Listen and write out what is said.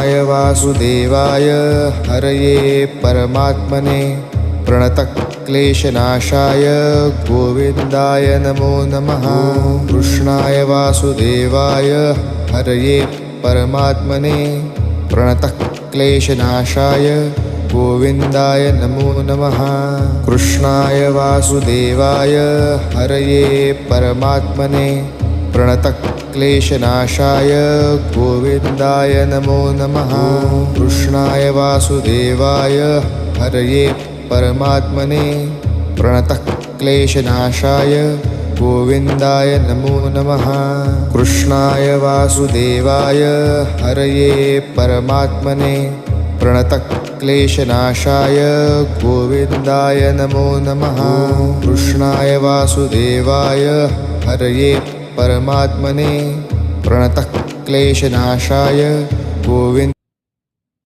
कृष्णाय वासुदेवाय हरये परमात्मने प्रणतक्लेशनाशाय गोविन्दाय नमो नमः। कृष्णाय वासुदेवाय हरये परमात्मने प्रणतक्लेशनाशाय गोविन्दाय नमो नमः। कृष्णाय वासुदेवाय हरये परमात्मने प्रणतक्लेशनाशाय गोविन्दाय नमो नमः। कृष्णाय वासुदेवाय हरये परमात्मने प्रणतक्लेशनाशाय गोविन्दाय नमो नमः। कृष्णाय वासुदेवाय हरये परमात्मने प्रणतक्लेशनाशाय गोविन्दाय नमो नमः। कृष्णाय वासुदेवाय हरये परमात्मने प्रणतक्लेशनाशाय गोविन्दाय